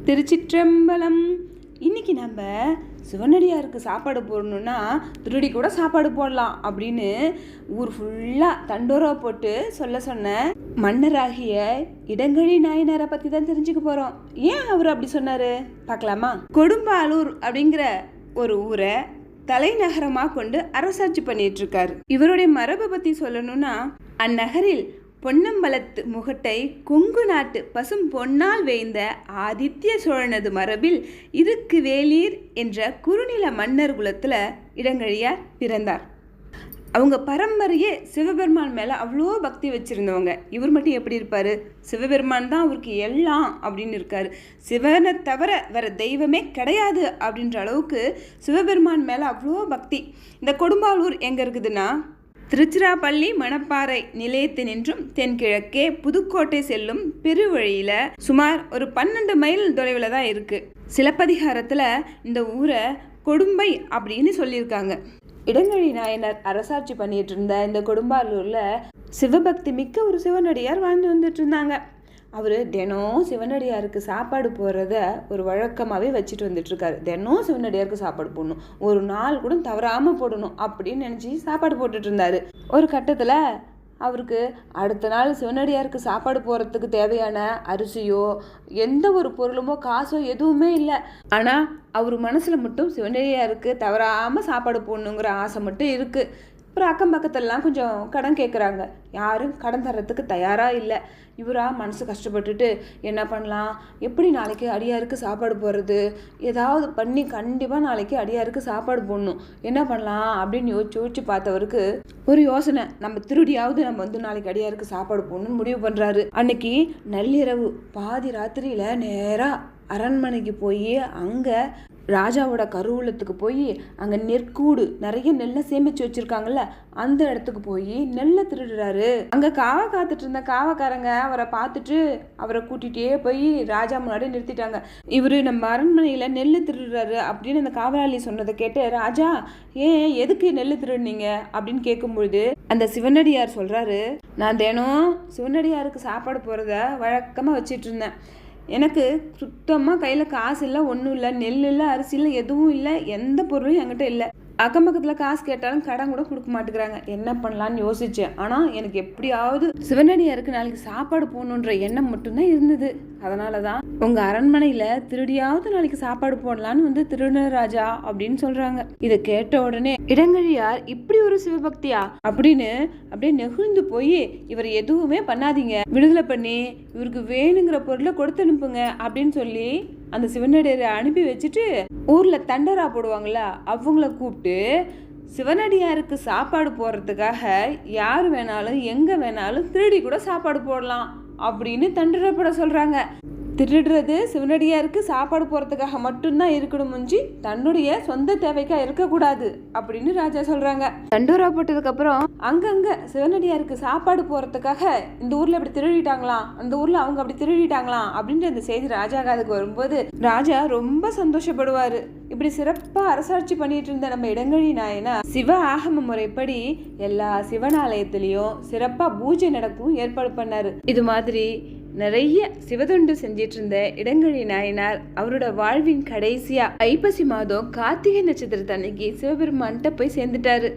திருச்சிற்றம்பலம். இன்னைக்கு நம்ம சிவனடியாருக்கு சாப்பாடு போடணும்னா திருடி கூட சாப்பாடு போடலாம் அப்படின்னு ஊர் ஃபுல்லாக தண்டோரா போட்டு சொன்ன மன்னராகிய இடங்கழி நாயனாரை பற்றி தான் தெரிஞ்சுக்க போகிறோம். ஏன் அவர் அப்படி சொன்னார் பார்க்கலாமா? கொடும்பாலூர் அப்படிங்கிற ஒரு ஊரை தலைநகரமாக கொண்டு அரசாட்சி பண்ணிட்டு இருக்காரு. இவருடைய மரபை பற்றி சொல்லணும்னா, அந்நகரில் பொன்னம்பலத்து முகட்டை கொங்கு நாட்டு பசும் பொன்னால் வேய்ந்த ஆதித்ய சோழனது மரபில் இருக்கு வேலீர் என்ற குறுநில மன்னர் குலத்தில் இடங்கழியார் பிறந்தார். அவங்க பரம்பரையே சிவபெருமான் மேலே அவ்வளோ பக்தி வச்சுருந்தவங்க. இவர் மட்டும் எப்படி இருப்பார்? சிவபெருமான் தான் அவருக்கு எல்லாம் அப்படின்னு இருக்கார். சிவனை தவிர வேற தெய்வமே கிடையாது அப்படின்ற அளவுக்கு சிவபெருமான் மேலே அவ்வளோ பக்தி. இந்த கொடும்பாலூர் எங்கே இருக்குதுன்னா, திருச்சிராப்பள்ளி மணப்பாறை நிலையத்தினின்றும் தென்கிழக்கே புதுக்கோட்டை செல்லும் பெருவழியில சுமார் ஒரு 12 மைல் தொலைவில் தான் இருக்கு. சிலப்பதிகாரத்தில் இந்த ஊரை கொடும்பை அப்படின்னு சொல்லியிருக்காங்க. இடங்கழி நாயனார் அரசாட்சி பண்ணிட்டு இருந்த இந்த கொடும்பாலூர்ல சிவபக்தி மிக்க ஒரு சிவனடியார் வாழ்ந்து வந்துட்டு இருந்தாங்க. அவர் தினம் சிவனடியாருக்கு சாப்பாடு போடுறத ஒரு வழக்கமாகவே வச்சுட்டு வந்துட்டுருக்காரு. தினம் சிவனடியாருக்கு சாப்பாடு போடணும், ஒரு நாள் கூட தவறாமல் போடணும் அப்படின்னு நினச்சி சாப்பாடு போட்டுட்டு இருந்தார். ஒரு கட்டத்தில் அவருக்கு அடுத்த நாள் சிவனடியாருக்கு சாப்பாடு போடுறதுக்கு தேவையான அரிசியோ எந்த ஒரு பொருளுமோ காசோ எதுவுமே இல்லை. ஆனால் அவர் மனசில் மட்டும் சிவனடியாருக்கு தவறாமல் சாப்பாடு போடணுங்கிற ஆசை மட்டும் இருக்குது. அப்புறம் அக்கம் பக்கத்துலலாம் கொஞ்சம் கடன் கேட்குறாங்க. யாரும் கடன் தர்றதுக்கு தயாராக இல்லை. இவரா மனசு கஷ்டப்பட்டுட்டு என்ன பண்ணலாம், எப்படி நாளைக்கு அடியாருக்கு சாப்பாடு போடுறது, ஏதாவது பண்ணி கண்டிப்பாக நாளைக்கு அடியாருக்கு சாப்பாடு போடணும், என்ன பண்ணலாம் அப்படின்னு யோசிச்சு பார்த்தவருக்கு ஒரு யோசனை. நம்ம திருடியாவது நம்ம நாளைக்கு அடியாருக்கு சாப்பாடு போடணும்னு முடிவு பண்ணுறாரு. அன்னைக்கு நள்ளிரவு பாதி ராத்திரியில் நேராக அரண்மனைக்கு போய் அங்கே ராஜாவோட கருவூலத்துக்கு போய் அங்கே நெற்கூடு நிறைய நெல்லை சேமிச்சு வச்சிருக்காங்கல்ல, அந்த இடத்துக்கு போய் நெல்லை திருடுறாரு. அங்கே காவா காத்துட்டு இருந்த காவக்காரங்க அவரை பார்த்துட்டு அவரை கூட்டிகிட்டே போய் ராஜா முன்னாடி நிறுத்திட்டாங்க. இவர் நம்ம அரண்மனையில் நெல் திருடுறாரு அப்படின்னு அந்த காவலாளி சொன்னதை கேட்டு ராஜா, ஏன் எதுக்கு நெல் திருடுனீங்க அப்படின்னு கேட்கும்பொழுது அந்த சிவனடியார் சொல்கிறாரு, நான் தினம் சிவனடியாருக்கு சாப்பாடு போகிறத வழக்கமாக வச்சிட்டு இருந்தேன். எனக்கு சுத்தமாக கையில் காசு இல்லை, ஒன்றும் இல்லை, நெல் இல்லை, அரிசி இல்லை, எதுவும் இல்லை, எந்த பொருளும் என்கிட்ட இல்லை. அக்கம் பக்கத்தில் காசு கேட்டாலும் கடன் கூட கொடுக்க மாட்டேங்கிறாங்க. என்ன பண்ணலான்னு யோசித்தேன். ஆனால் எனக்கு எப்படியாவது சிவனடியாருக்கு நாளைக்கு சாப்பாடு போடணுன்ற எண்ணம் மட்டும்தான் இருந்தது. அதனால தான் உங்கள் அரண்மனையில் திருடியாவது நாளைக்கு சாப்பாடு போடலான்னு திருடுன ராஜா அப்படின்னு சொல்கிறாங்க. இதை கேட்ட உடனே இடங்கழியார் இப்படி ஒரு சிவபக்தியா அப்படின்னு அப்படியே நெகிழ்ந்து போய், இவர் எதுவுமே பண்ணாதீங்க, விடுதலை பண்ணி இவருக்கு வேணுங்கிற பொருளை கொடுத்து அனுப்புங்க அப்படின்னு சொல்லி அந்த சிவனடியாரை அனுப்பி வச்சுட்டு ஊரில் தண்டரா போடுவாங்கள்ல அவங்கள கூப்பிட்டு சிவனடியாருக்கு சாப்பாடு போடுறதுக்காக யார் வேணாலும் எங்கே வேணாலும் திருடி கூட சாப்பாடு போடலாம் அப்படின்னு தண்டரா போட சொல்கிறாங்க. திருடுறது சிவனடியாருக்கு சாப்பாடு போகிறதுக்காக மட்டும்தான் இருக்கணும், முடிஞ்சு தன்னுடைய சொந்த தேவைக்காக இருக்கக்கூடாது அப்படின்னு ராஜா சொல்கிறாங்க. தண்டோரா போட்டதுக்கப்புறம் அங்கங்கே சிவனடியாருக்கு சாப்பாடு போகிறதுக்காக இந்த ஊரில் இப்படி திருடிட்டாங்களாம், அந்த ஊரில் அவங்க அப்படி திருடிட்டாங்களாம் அப்படின்ற இந்த செய்தி ராஜா காதுக்கு வரும்போது ராஜா ரொம்ப சந்தோஷப்படுவார். இப்படி சிறப்பாக அரசாட்சி பண்ணிட்டு இருந்த நம்ம இடங்கழி நாயனா சிவ ஆகம முறைப்படி எல்லா சிவனாலயத்திலையும் சிறப்பாக பூஜை நடக்கும் ஏற்பாடு பண்ணார். இது மாதிரி நிறைய சிவதொண்டு செஞ்சிட்டு இருந்த இடங்கழி நாயனார் அவரோட வாழ்வின் கடைசியா ஐப்பசி மாதம் கார்த்திகை நட்சத்திரத்தன்னைக்கு சிவபெருமான்கிட்ட போய் சேர்ந்துட்டாரு.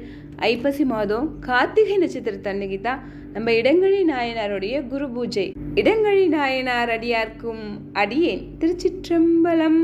ஐப்பசி மாதம் கார்த்திகை நட்சத்திரத்தன்னைக்கு தான் நம்ம இடங்கழி நாயனாருடைய குரு பூஜை. இடங்கழி நாயனார் அடியார்க்கும் அடியேன் திருச்சிற்றம்பலம்.